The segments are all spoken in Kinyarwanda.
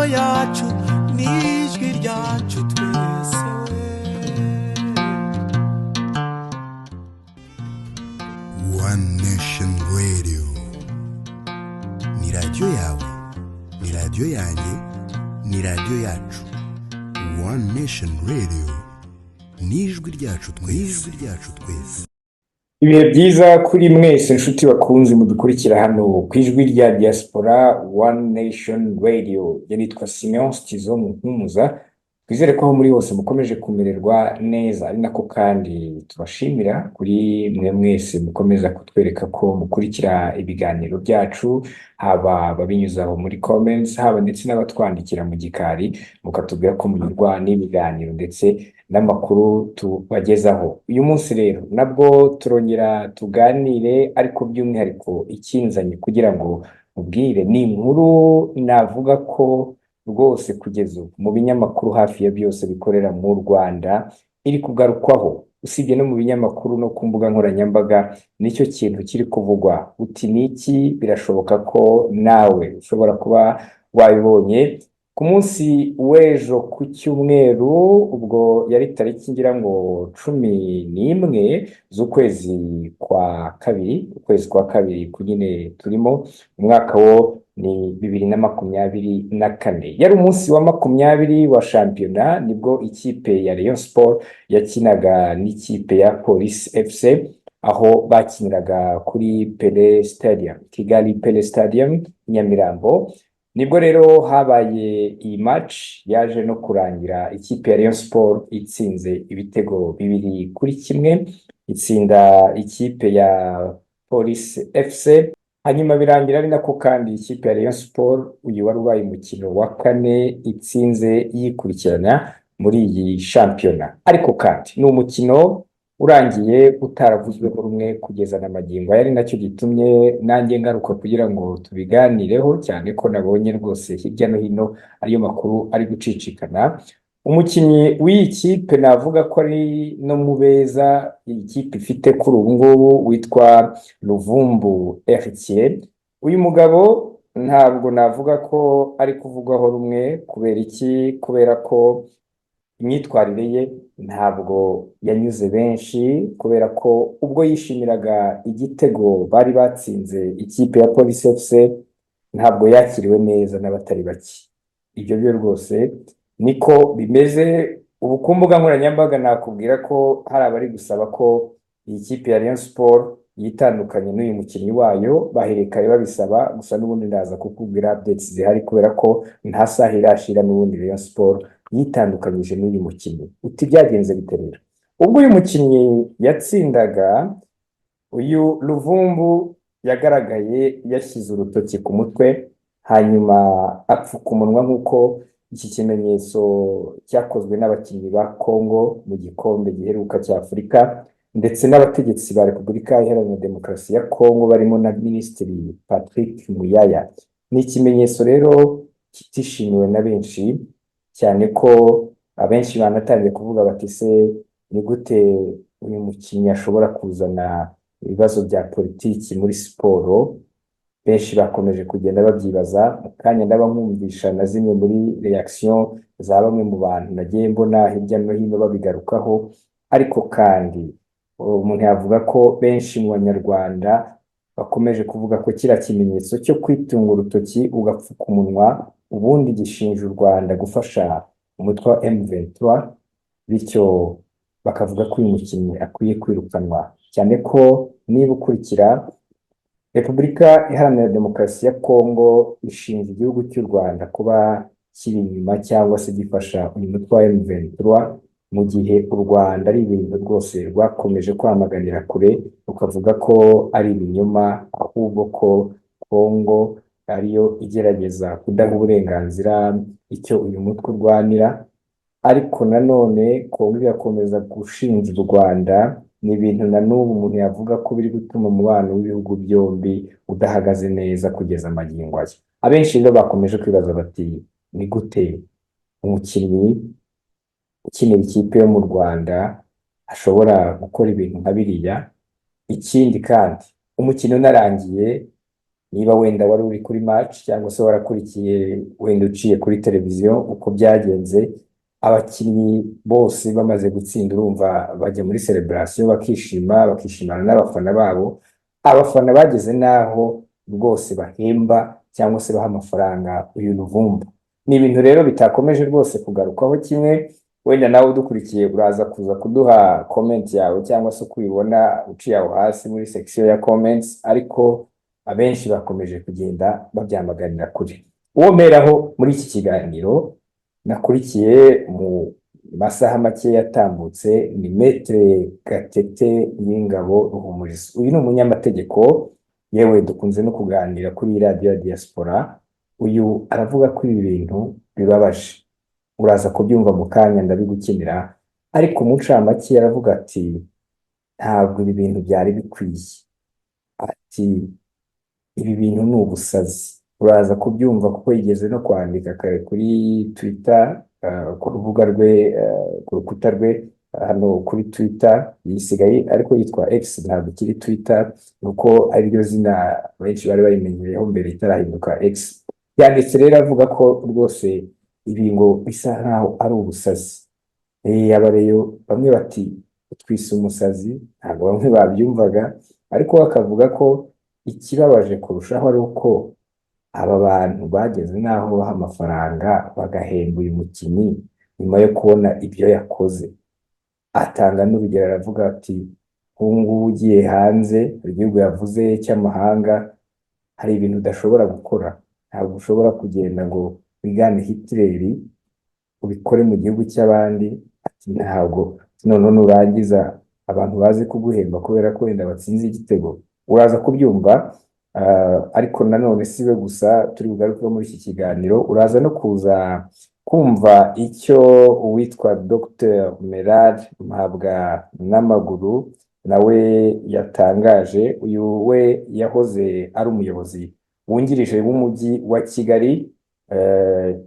yacu n'ijwi ryacu twese One Nation Radio ni radio yawe, ni radio yanjye, ni radio yacu. One Nation Radio ni ijwi ryacu twese. Ibihe byiza kuri mwese inshuti bakunzi mudukurikira hano ku ijwi rya diaspora One Nation Radio. Yanitwa Simeon Stizo Mpumuza. Twizere ko aho muri hose mukomeje kumererwa neza, ari nako kandi tubashimira kuri mwe mwese mukomeza kutwereka ko mukurikira ibiganiro byacu, haba babinyuzaho muri comments, haba ndetse n'abatwandikira mu gikari mukatubwira ko munyurwa n'ibiganiro ndetse n'amakuru tubagezaho. Uyu munsi rero nabwo turongera tuganire, ariko by'umwihariko ikinzanye kugira ngo mubwire ni inkuru navuga ko rwose kugeza ubu mu binyamakuru hafi ya byose bikorera mu Rwanda iri kugarukwaho, usibye no mu binyamakuru no ku mbuga nkoranyambaga. Nicyo kintu kiri kuvugwa. Uti niki? Birashoboka ko nawe ushobora kuba wabibonye ku munsi w'ejo ku cyumweru, ubwo yari tariki ngira ngo 11 z'ukwezi kwa kabiri, ukwezi kwa kabiri kunyine turimo, umwaka wo ni 2024. Yari umunsi wa 20 wa shampiyona, nibwo ikipe ya Rayon Sport yakinaga n'ikipe ya Police FC, aho bakiniraga kuri Pele Stadium, Kigali Pele Stadium Nyamirambo. Nibwo rero habaye iyi match yaje no kurangira ikipe ya Rayon Sport itsinze ibitego 2-1, itsinda ikipe ya Police FC. Hanyuma birangira ari nako kandi ikipe ya Rayon Sport uyu wari ubaye umukino wa 4 itsinze yikurikirana muri iyi shampiyona. Ariko kandi ni umukino urangiye utaravuzweho rumwe kugeza na magingo, yari nacyo gitumye nanjye ngaruka kugira ngo tubiganireho, cyane ko nabonye rwose hirya no hino ariyo makuru ari gucicikana. Umukinnyi w'iyi kipe navuga ko ari no mu beza iyi kipe ifite kuri ubu ngubu, witwa Luvumbu RT. Uyu mugabo ntabwo navuga ko ari kuvugwaho rumwe. Kubera iki? Kubera ko imyitwarire ye ntabwo yanyuze benshi, kubera ko ubwo yishimiraga igitego bari batsinze ikipe ya Police FC ntabwo yakiriwe neza n'abatari bake. Ibyo byo rwose niko bimeze. Ubu ku mbuga nkoranyambaga nakubwira ko hari abari gusaba ko iyi kipe ya Rayon Sport yitandukanye n'uyu mukinnyi wayo, baherekaye babisaba. Gusa n'ubundi ndaza kukubwira updates zihari, kubera ko nta saha irashira n'ubundi Rayon Sport yitandukanyije n'uyu mukinnyi. Uti byagenze bite rero? Ubwo uyu mukinnyi yatsindaga, uyu Luvumbu yagaragaye yashyize urutoki ku mutwe, hanyuma apfuka umunwa nk'uko iki kimenyetso cyakozwe n'abakinnyi ba Congo mu gikombe giheruka cya Afurika, ndetse n'abategetsi ba Repubulika Iharanira Demokarasi ya Congo barimo na Minisitiri Patrick Muyaya. Ni ikimenyetso rero kitishimiwe na benshi, cyane ko abenshi banatangiye kuvuga bati se ni gute uyu mukinnyi ashobora kuzana ibibazo bya politiki muri siporo. Benshi bakomeje kugenda babyibaza. Mu kanya ndabankumvisha na zimwe muri reaction za bamwe mu bantu nagiye mbona hirya no hino babigarukaho. Ariko kandi umuntu yavuga ko benshi mu Banyarwanda bakomeje kuvuga ko kira kimenyetso cyo kwitunga urutoki ugapfuka umunwa ubundi gishinja u Rwanda gufasha umutwe wa M23, bityo bakavuga ko uyu mukinnyi akwiye kwirukanwa. Cyane ko niba ukurikira, Repubulika Iharanira Demokarasi ya Congo ishinja igihugu cy'u Rwanda kuba kiri inyuma cyangwa se gifasha uyu mutwe wa M23, mu gihe u Rwanda ari ibintu rwose rwakomeje kwamaganira kure, ukavuga ko ari ibinyoma, ahubwo ko Congo ariyo igerageza kudaha uburenganzira icyo uyu mutwe urwanira. Ariko nanone Congo igakomeza gushinja u Rwanda. Ni ibintu na n'ubu umuntu yavuga ko biri gutuma umubano w'ibihugu byombi udahagaze neza kugeza magingo aya. Abenshi rero bakomeje kwibaza bati ni gute umukinnyi ukinira ikipe yo mu Rwanda ashobora gukora ibintu nka biriya? Ikindi kandi umukino unarangiye niba wenda wari uri kuri match cyangwa se warakurikiye wenda uciye kuri televiziyo uko byagenze, abakinnyi bose bamaze gutsinda urumva bajya muri celebration bakishima, bakishimana n'abafana babo. Abafana bageze n'aho rwose bahemba cyangwa se baha amafaranga uyu Luvumbu. Ni ibintu rero bitakomeje rwose kugarukaho kimwe, wenda nawe udukurikiye uraza kuza kuduha comment yawe cyangwa se uko ubibona uciye aho hasi muri section ya comments, ariko abenshi bakomeje kugenda babyamaganira kure. Uwo mperaho muri iki kiganiro nakurikiye mu masaha make yatambutse ni Maître Gatete y'ingabo Ruhumuriza. Uyu ni umunyamategeko, yewe dukunze no kuganira kuri radio ya diaspora. Uyu aravuga ko ibi bintu bibabaje, uraza kubyumva mu kanya ndabigukinira, ariko mu ncamake yaravuga ati ntabwo ibi bintu byari bikwiye, ati ibi bintu ni ubusazi. Uraza kubyumva kuko yigeze no kwandika kare kuri Twitter, ku rubuga rwe, ku rukuta rwe hano kuri Twitter, yisigaye ariko yitwa X, ntabwo kiri Twitter nuko ariryo zina benshi bari bayimenyereyeho mbere itarahinduka X. Yanditse rero avuga ko rwose ibi ngo bisa nkaho ari ubusazi. Abareyo bamwe bati twise umusazi, ntabwo bamwe babyumvaga, ariko bakavuga ko ikibabaje kurushaho ari uko aba bantu bageze n'aho baha amafaranga bagahemba uyu mukinnyi nyuma yo kubona ibyo yakoze. Atanga n'urugero aravuga ati nk'ubu ugiye hanze igihugu yavuze cy'amahanga, hari ibintu udashobora gukora, ntabwo ushobora kugenda ngo wigane Hitler ubikore mu gihugu cy'abandi. Ati ntabwo none nurangiza abantu bazi kuguhemba kubera ko wenda batsinze igitego. Uraza kubyumva, ariko nanone sibe gusa turi bugaruke muri iki kiganiro, uraza no kuza kumva icyo uwitwa Dr Merard mpabwa n'amaguru nawe yatangaje. Uyu we yahoze ari umuyobozi wungirije w'umujyi wa Kigali,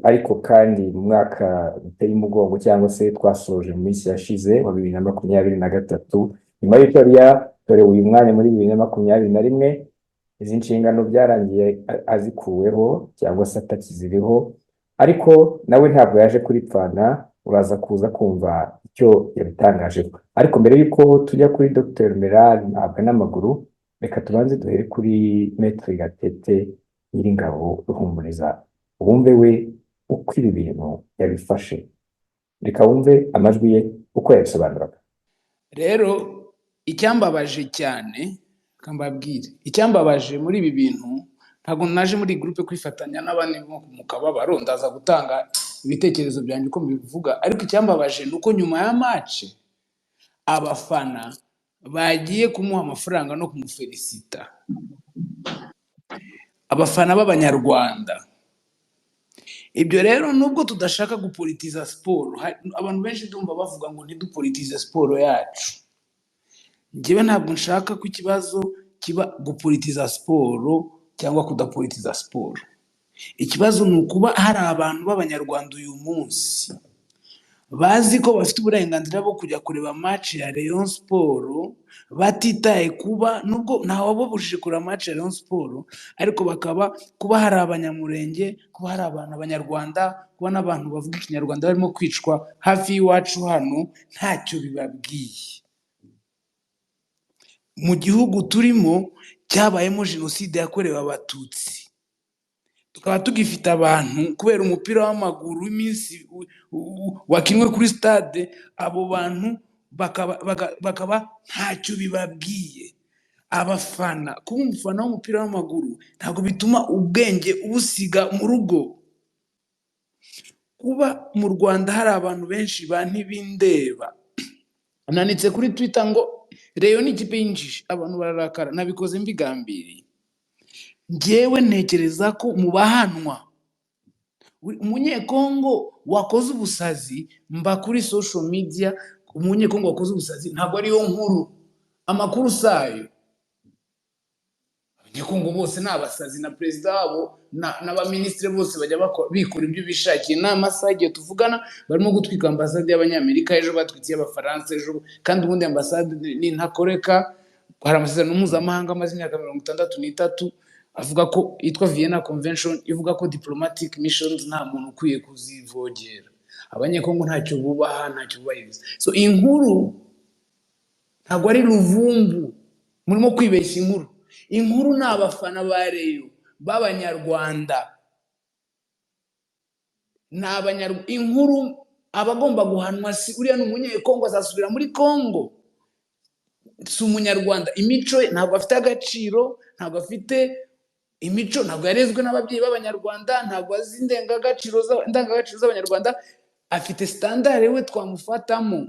ariko kandi mu mwaka uteye umugongo cyangwa se twasoje mu minsi yashize wa 2023, nyuma y'uko yari yatorewe uyu mwanya muri 2021, izi nshingano byarangiye azikuweho cyangwa se atakiziriho, ariko nawe ntabwo yaje kuripfana. Uraza kuza kumva icyo yabitangaje. Ariko mbere y'uko tujya kuri Dr Merard mpabwa n'amaguru, reka tubanze duhere kuri Maître Gatete y'ingabo Ruhumuriza, wumve we uko ibi bintu yabifashe. Reka wumve amajwi ye uko yabisobanuraga. Rero icyambabaje cyane kambabwire, icyambabaje muri ibi bintu, ntabwo naje muri groupe kwifatanya n'abandi mu kababaro, ndaza gutanga ibitekerezo byanjye uko mbivuga, ariko icyambabaje nuko nyuma ya match abafana bagiye kumuha amafaranga no kumufelicita, abafana b'Abanyarwanda. Ibyo rero nubwo tudashaka gupolitiza siporo, abantu benshi ndumva bavuga ngo ntidupolitize siporo yacu. Njyewe ntabwo nshaka ko ikibazo kiba gupolitiza siporo cyangwa kudapolitiza siporo. Ikibazo ni ukuba hari abantu b'Abanyarwanda uyu munsi bazi ko bafite uburenganzira bwo kujya kureba match ya Rayon Sport, batitaye kuba nubwo ntawababujije kureba match ya Rayon Sport, ariko bakaba kuba hari abanyamurenge, kuba hari abantu Abanyarwanda, kuba n'abantu bavuga ikinyarwanda barimo kwicwa hafi y'iwacu hano ntacyo bibabwiye. Mu gihugu turimo cyabayemo jenoside yakorewe Abatutsi, tukaba tugifite abantu kubera umupira w'amaguru w'iminsi wakinwe kuri stade, abo bantu bakaba ntacyo bibabwiye. Abafana, kuba umufana w'umupira w'amaguru ntabwo bituma ubwenge ubusiga mu rugo. Kuba mu Rwanda hari abantu benshi ntibindeba, nanditse kuri Twitter ngo Rayon ni ikipe y'injiji, abantu bararakara, nabikoze mbigambiriye. Njyewe ntekereza ko mu bahanwa umunyekongo wakoze ubusazi, mba kuri social media, umunyekongo wakoze ubusazi ntabwo ariyo nkuru, amakuru sayo. Abanyekongo bose ni abasazi, na perezida wabo n'abaministre bose bajya bikora ibyo bishakiye. N'amasaha igihe tuvugana barimo gutwika ambasade y'Abanyamerika, ejo batwikiye Abafaransa, ejo kandi ubundi ambasade ni ntakoreka. Hari amasezerano mpuzamahanga amaze imyaka 63, avuga ko yitwa Vienna Convention ivuga ko diplomatic missions nta muntu ukwiye kuzivogera, abanyekongo ntacyo bubaha ntacyo bubahiriza. So inkuru ntabwo ari Luvumbu, murimo kwibeshya inkuru ni abafana ba Rayon b'abanyarwanda, inkuru abagomba guhanwa si uriya ni umunyekongo azasubira muri Kongo, si umunyarwanda. Imico ntabwo afite agaciro, ntabwo afite imico, ntabwo yarezwe n'ababyeyi b'abanyarwanda, ntabwo azi indangagaciro z'abanyarwanda, afite standard we twamufatamo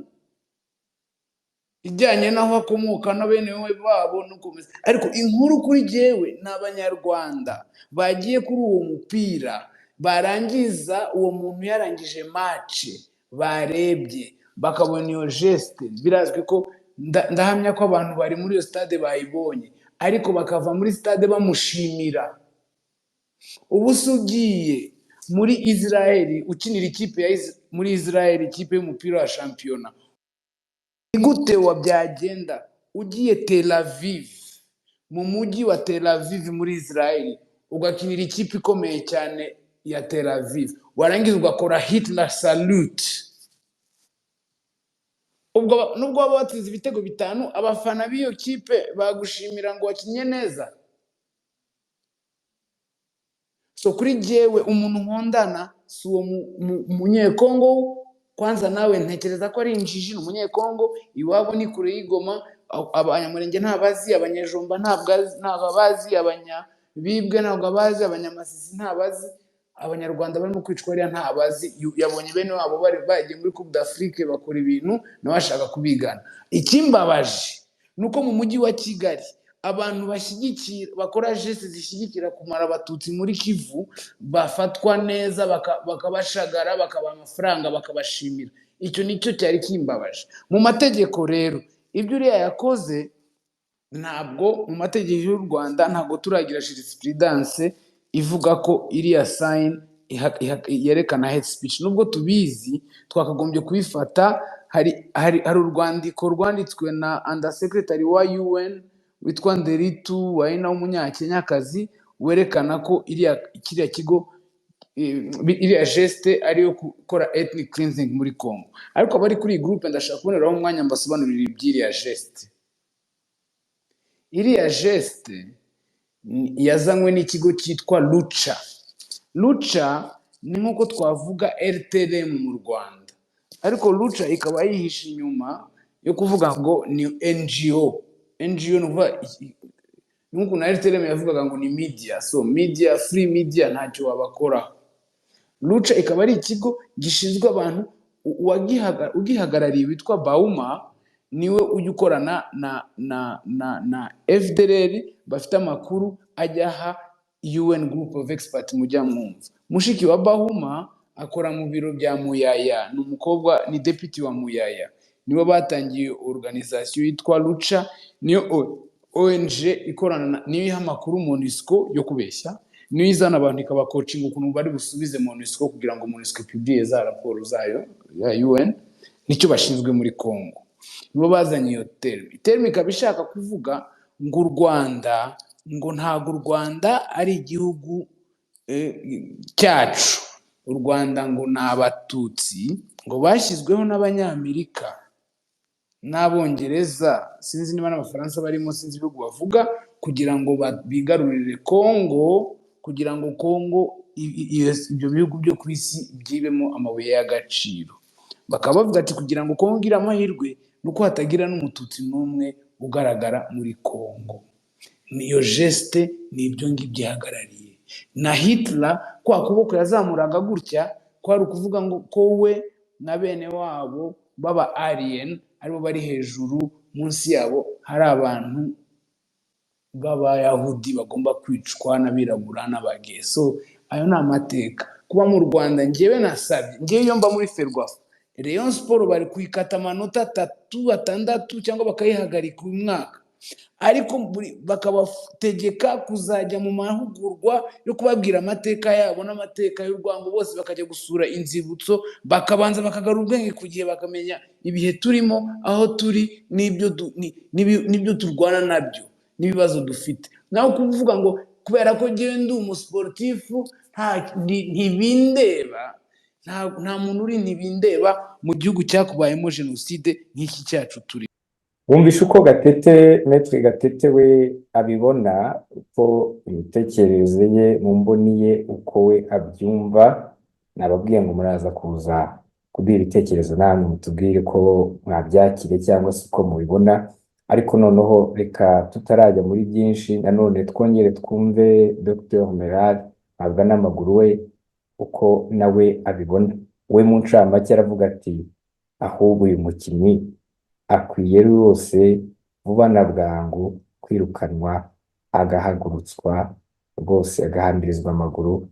ijyanye n'aho akomoka na bene we babo n'ukomeza. Ariko inkuru kuri jyewe ni abanyarwanda bagiye kuri uwo mupira, barangiza uwo muntu yarangije match, barebye bakabona iyo geste, birazwi ko ndahamya ko abantu bari muri iyo stade bayibonye, ariko bakava muri stade bamushimira. Ubu se ugiye muri Israel ukinira ikipe muri Israel, ikipe y'umupira wa shampiyona, gute wabyagenda ugiye Tel Aviv, mu mujyi wa Tel Aviv muri Israel, ugakinira ikipe ikomeye cyane ya Tel Aviv, warangiza ugakora Hitler salute? Ubwo nubwo waba watsinze ibitego 5, abafana b'iyo kipe bagushimira ngo wakinye neza? So kuri jyewe umuntu nkondana si uwo munyekongo. Kwanza nawe ntekereza ko ari injiji, umunyekongo iwabo ni kure y'Igoma, abanyamurenge ntabazi, abanyejomba ntabazi, abanyabibwe ntabazi, abanyamasisi ntabazi, abanyarwanda barimo kwicwa ariya ntabazi. Yabonye bene wabo bari bagiye muri Coupe d'Afrique bakora ibintu nawe ashaka kubigana. Ikimbabaje nuko mu mujyi wa Kigali abantu bashyigikira, bakora geste zishyigikira kumara abatutsi muri Kivu, bafatwa neza, bakabashagara, bakabaha amafaranga, bakabashimira. Icyo nicyo cyari kimbabaje. Mu mategeko rero ibyo uriya yakoze, ntabwo mu mategeko y'u Rwanda ntabwo turagira jurisprudence ivuga ko iriya sign yerekana hate speech. Nubwo tubizi, twakagombye kubifata. Hari urwandiko rwanditswe na Undersecretary wa UN witwa Nderitu Waina w'umunyakenyakazi, werekana ko kiriya kigo, iriya geste ariyo gukora ethnic cleansing muri Congo. Ariko abari kuri iyi groupe ndashaka kuboneraho umwanya mbasobanurira iby'iriya geste. Iriya geste yazanywe n'ikigo cyitwa Lucha. Lucha ni nk'uko twavuga RTLM mu Rwanda, ariko Lucha ikaba yihishe inyuma yo kuvuga ngo ni NGO. Nuko na RTLM yavugaga ngo ni media, so media, free media ntacyo wabakoraho. Lucha ikaba ari ikigo gishinzwe abantu, ugihagarariye witwa Bauma, niwe ujya ukorana na FDLR, bafite amakuru ajyaha UN Group of Experts mujya mwumva. Mushiki wa Bauma akora mu biro bya Muyaya, ni umukobwa, ni deputy wa Muyaya, nibo batangiye organization yitwa Lucha. Niyo ONG ikorana, niyo iha amakuru MONUSCO yo kubeshya, niyo izana abantu ikabacoaching ukuntu bari busubize MONUSCO kugira ngo MONUSCO publie za raporo zayo ya UN. Nicyo bashinzwe muri Congo, nibo bazanye iyo term ikaba ishaka kuvuga ngo u Rwanda, ngo ntago u Rwanda ari igihugu cyacu. U Rwanda ngo ni abatutsi, ngo bashyizweho n'Abanyamerika n'Abongereza, sinzi niba n'Abafaransa barimo, sinzi ibihugu bavuga, kugira ngo bigarurire Congo, kugira ngo Congo ibyo bihugu byo ku isi byibemo amabuye y'agaciro. Bakaba bavuga ati kugira ngo Congo igire amahirwe nuko hatagira n'umututsi n'umwe ugaragara muri Congo. Niyo geste, ni ibyo ngibyo ihagarariye. Na Hitler kwa kuboko yazamuraga gutya, kwari ukuvuga ngo ko we na bene wabo baba alien aribo bari hejuru, munsi yabo hari abantu b'Abayahudi bagomba kwicwa n'abirabura n'abage. So ayo ni amateka. Kuba mu Rwanda njyewe nasabye, njyewe iyo mba muri Ferwafa, Rayon Sport bari kuyikata amanota 3, 6 cyangwa bakayihagarika uyu mwaka, ariko bakabategeka kuzajya mu mahugurwa yo kubabwira amateka yabo n'amateka y'u Rwanda, bose bakajya gusura inzibutso, bakabanza bakagarura ubwenge ku gihe, bakamenya ibihe turimo, aho turi, n'ibyo turwana nabyo, n'ibibazo dufite. Naho kuvuga ngo kubera ko ngewe ndi umusiporutifu ntibindeba, nta muntu uri ntibindeba mu gihugu cyakubayemo jenoside nk'iki cyacu turi. wumvishe uko Gatete Maître Gatete we abibona, uko imitekerereze ye mu mboni ye, uko we abyumva. Nababwiye ngo muraza kuza kuduha ibitekerezo namwe mutubwire ko mwabyakire cyangwa se uko mubibona. Ariko noneho reka tutarajya muri byinshi, nanone twongere twumve Dr Merard ntabwo n'amaguru we uko nawe abibona. We mu ncamake aravuga ati ahubwo uyu mukinnyi akwiye rwose vuba na bwangu kwirukanwa, agahagurutswa rwose, agahambirizwa amaguru,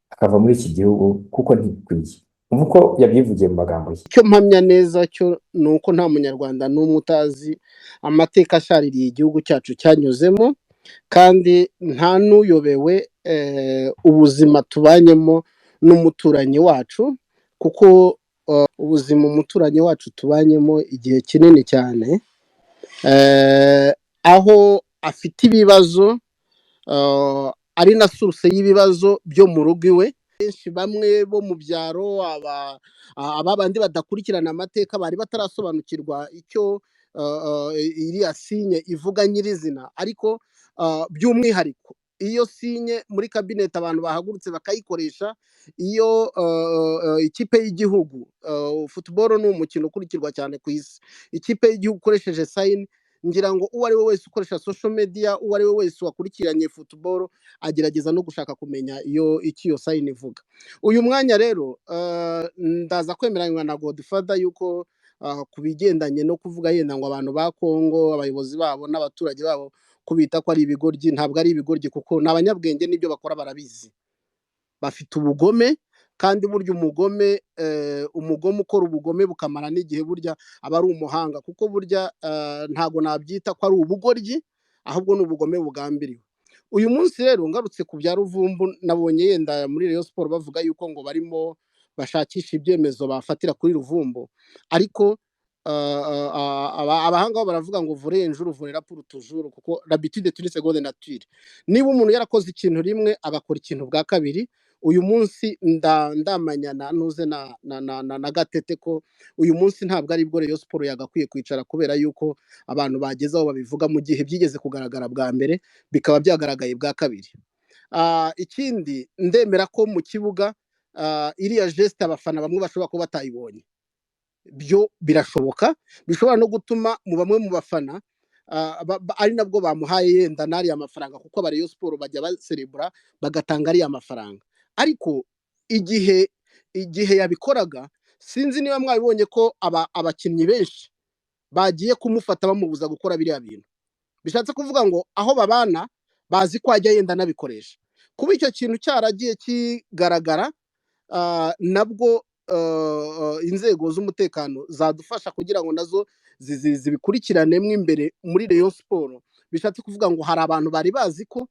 akava muri iki gihugu kuko ntibikwiye. Uko yabyivugiye mu magambo ye. icyo mpamya neza cyo ni uko nta munyarwanda n'umwe utazi amateka ashaririye igihugu cyacu cyanyuzemo, kandi nta n'uyobewe ubuzima tubanyemo n'umuturanyi wacu, kuko ubuzima umuturanyi wacu tubanyemo igihe kinini cyane, aho afite ibibazo, ari na source y'ibibazo byo mu rugo iwe. Benshi bamwe bo mu byaro, ababandi badakurikirana amateka, bari batarasobanukirwa icyo iriya sinye ivuga nyirizina. Ariko by'umwihariko iyo sinye muri kabineti abantu bahagurutse bakayikoresha, iyo ikipe y'igihugu, football ni umukino ukurikirwa cyane ku isi, ikipe y'igihugu ukoresheje sayini, ngira ngo uwo ari we wese ukoresha social media, uwo ari we wese wakurikiranye football agerageza no gushaka kumenya iyo sayini ivuga. Uyu mwanya rero ndaza kwemeranywa na Godfather yuko ku bigendanye no kuvuga yenda ngo abantu ba Kongo, abayobozi babo n'abaturage babo kubita ko ari ibigoryi, ntabwo ari ibigoryi, kuko ni abanyabwenge, n'ibyo bakora barabizi. Bafite ubugome, kandi burya umugome ukora ubugome bukamara n'igihe, burya aba ari umuhanga, kuko burya ntabwo nabyita ko ari ubugoryi, ahubwo ni ubugome bugambiriwe. Uyu munsi rero ngarutse ku bya Luvumbu, nabonye yenda muri Rayon Sport bavuga yuko ngo barimo bashakisha ibyemezo bafatira kuri Luvumbu, ariko abahanga baravuga ngo vore injuru vorera pour toujours, kuko l'habitude est une seconde nature. Niba umuntu yarakoze ikintu rimwe agakora ikintu bwa kabiri, uyu munsi ndamanyana nuze na Gatete ko uyu munsi ntabwo ari bwo Rayon Sport yagakwiye kwicara, kubera yuko abantu bagezeho babivuga mu gihe byigeze kugaragara bwa mbere, bikaba byagaragaye bwa kabiri. Ikindi ndemera ko mu kibuga iriya geste abafana bamwe bashobora kuba batayibonye, byo birashoboka, bishobora no gutuma mu bamwe mu bafana ari nabwo bamuhaye yenda n'ariya mafaranga, kuko aba Rayon Sport bajya baserebura bagatanga ariya mafaranga. Ariko igihe yabikoraga, sinzi niba mwabibonye ko abakinnyi benshi bagiye kumufata bamubuza gukora biriya bintu. Bishatse kuvuga ngo aho babana bazi ko ajya yenda nabikoresha. Kuba icyo kintu cyaragiye kigaragara, nabwo inzego z'umutekano zadufasha kugira ngo nazo zibikurikiranemo imbere muri Rayon Sport. Bishatse kuvuga ngo hari abantu bari bazi ko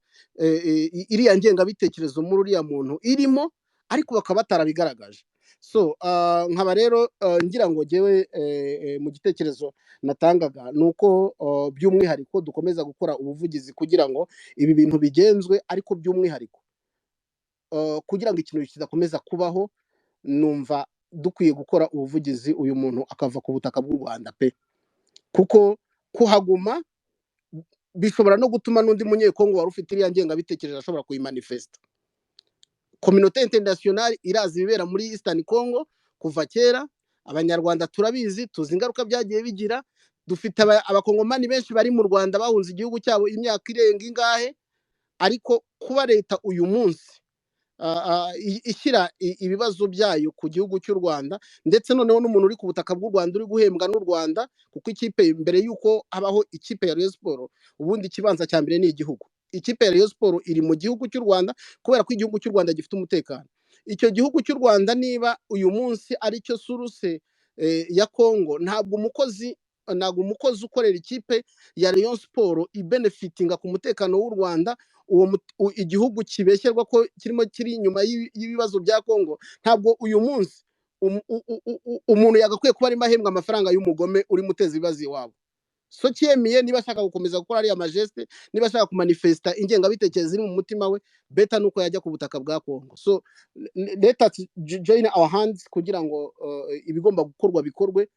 iriya ngengabitekerezo muri uriya muntu irimo, ariko bakaba batarabigaragaje. So nkaba rero ngira ngo jyewe mu gitekerezo natangaga nuko by'umwihariko dukomeza gukora ubuvugizi kugira ngo ibi bintu bigenzwe, ariko by'umwihariko kugira ngo ikintu kidakomeza kubaho, numva dukwiye gukora ubuvugizi uyu muntu akava ku butaka bw'u Rwanda pe, kuko kuhaguma bishobora no gutuma n'undi munyekongo wari ufite iriya ngengabitekerezo ashobora kuyimanifesta. Communauté internationale irazi ibibera muri Eastern Congo kuva kera, abanyarwanda turabizi, tuzi ingaruka byagiye bigira. Dufite abakongomani benshi bari mu Rwanda bahunze igihugu cyabo imyaka irenga ingahe, ariko kuba leta uyu munsi ishyira ibibazo byayo ku gihugu cy'u Rwanda, ndetse noneho n'umuntu uri ku butaka bw'u Rwanda uri guhembwa n'u Rwanda, kuko ikipe mbere y'uko habaho ikipe ya Rayon Sport, ubundi ikibanza cya mbere ni igihugu. Ikipe ya Rayon Sport iri mu gihugu cy'u Rwanda, kubera ko igihugu cy'u Rwanda gifite umutekano. Icyo gihugu cy'u Rwanda niba uyu munsi ari cyo suruse ya Kongo, ntabwo umukozi ukorera ikipe ya Rayon Sport ibenefitinga ku mutekano w'u Rwanda, igihugu kibeshyerwa ko kiri inyuma y'ibibazo bya Kongo, ntabwo uyu munsi umuntu yagakwiye kuba arimo ahembwa amafaranga y'umugome uri muteza ibibazo iwabo. so cyemiye niba ashaka gukomeza gukora ariya majeste, niba ashaka kumanifesta ingengabitekerezo iri mu mutima we, beta nuko yajya ku butaka bwa Kongo. So let us join our hands kugira ngo ibigomba gukorwa bikorwe,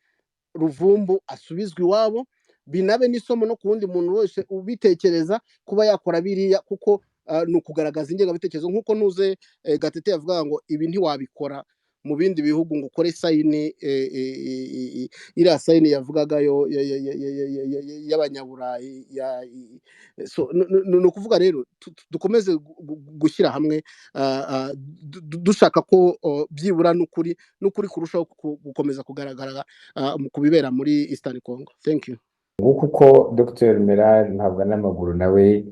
Luvumbu asubizwe iwabo, binabe n'isomo no kuwundi muntu wese ubitekereza kuba yakora biriya, kuko ni ukugaragaza ingengabitekerezo nk'uko ntuze Gatete yavuga ngo ibi ntiwabikora mu bindi bihugu ngo ukore sayini iriya sayini yavugaga yo y'abanyaburayi. Ni ukuvuga rero dukomeze gushyira hamwe, dushaka ko byibura n'ukuri kurushaho gukomeza kugaragara ku bibera muri Eastern Congo. Thank you. nguko uko Dr Merard ntabwo n'amaguru nawe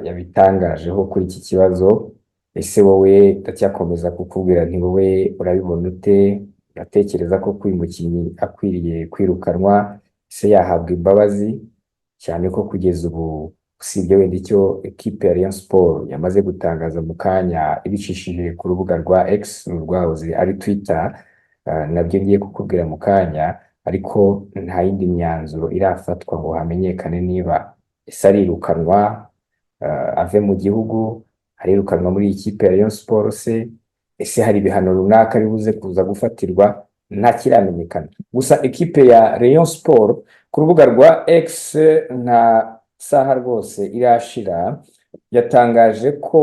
yabitangajeho kuri iki kibazo. Ese wowe ndacyakomeza kukubwira nti wowe urabibona ute? Uratekereza ko uyu mukinnyi akwiriye kwirukanwa? Ese yahabwa imbabazi? Cyane ko kugeza ubu usibye wenda icyo ekipe ya Rayon Sport yamaze gutangaza mu kanya ibicishije ku rubuga rwa X rwahoze ari Twitter, nabyo ngiye kukubwira mu kanya, ariko nta yindi myanzuro irafatwa ngo hamenyekane niba ese arirukanwa, ave mu gihugu, arirukanwa muri ikipe ya Rayon Sport se, ese hari ibihano runaka bibuze kuza gufatirwa, nta kiramenyekana. Gusa ekipe ya Rayon Sport ku rubuga rwa X nta saha rwose irashira yatangaje ko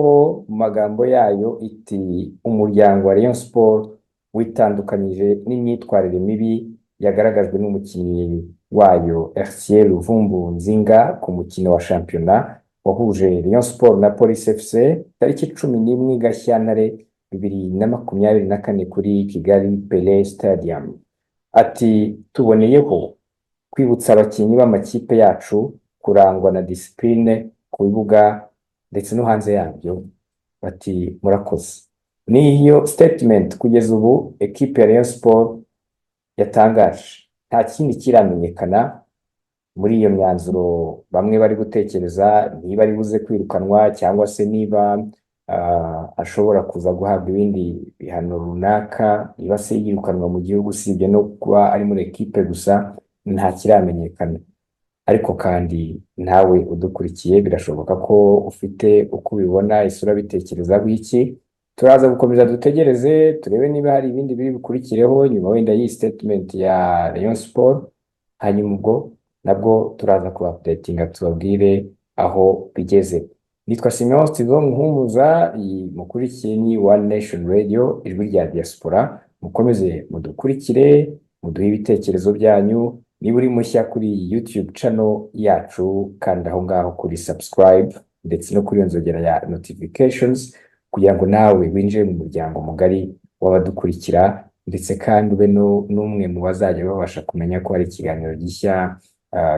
mu magambo yayo iti umuryango wa Rayon Sport witandukanyije n'imyitwarire mibi yagaragajwe n'umukinnyi wayo RC Luvumbu Nzinga ku mukino wa shampiyona wahuje Rayon Sport na Police FC tariki 11 Gashyantare 2024 kuri Kigali Pele Stadium. Ati tuboneyeho kwibutsa abakinnyi b'amakipe yacu kurangwa na discipline ku bibuga ndetse no hanze yabyo. Bati murakoze. Niyo statement kugeza ubu ekipe ya Rayon Sport yatangaje. Nta kindi kiramenyekana muri iyo myanzuro bamwe bari gutekereza niba ari buze kwirukanwa cyangwa se niba ashobora kuza guhabwa ibindi bihano runaka, niba se yirukanwa mu gihugu usibye no kuba ari muri ekipe gusa, nta kiramenyekana. Ariko kandi nawe udukurikiye birashoboka ko ufite uko ubibona, isura bitekereza bw'iki. Turaza gukomeza dutegereze turebe niba hari ibindi biri bikurikireho nyuma wenda iyi statement ya Rayon Sport, hanyuma ubwo nabwo turaza ku updatinga tubabwire aho bigeze. Nitwa Simeon Steven Muhumuza, mukurikiye ni One Nation Radio, ijwi rya diaspora. Mukomeze mudukurikire, muduhe ibitekerezo byanyu. Niba uri mushya kuri YouTube channel yacu, kanda aho ngaho kuri subscribe ndetse no kuri nzogera ya notifications kugira ngo nawe winjire mu muryango mugari w'abadukurikira, ndetse kandi ube n'umwe mu bazajya babasha kumenya ko hari ikiganiro gishya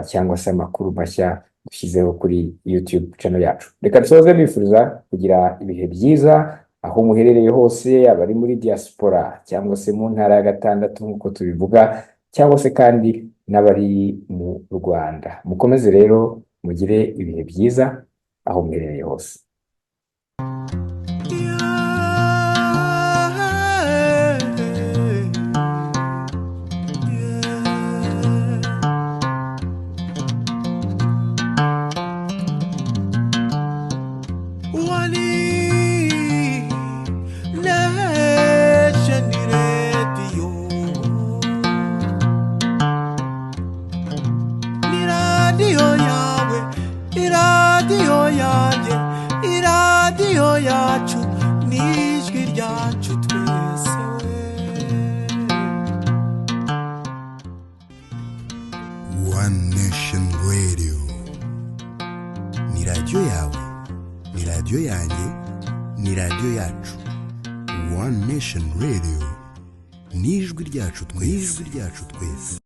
cyangwa se amakuru mashya dushyizeho kuri YouTube channel yacu. Reka dusoze bifuriza kugira ibihe byiza aho muherereye hose, abari muri diaspora cyangwa se mu ntara ya gatandatu nk'uko tubivuga, cyangwa se kandi n'abari mu Rwanda. Mukomeze rero mugire ibihe byiza aho muherereye hose. iradiyo yacu n'ijwi ryacu twese. One Nation Radio. Ni radio yawe, ni radio yanjye, ni radio yacu. One Nation Radio. Ni ijwi ryacu twese.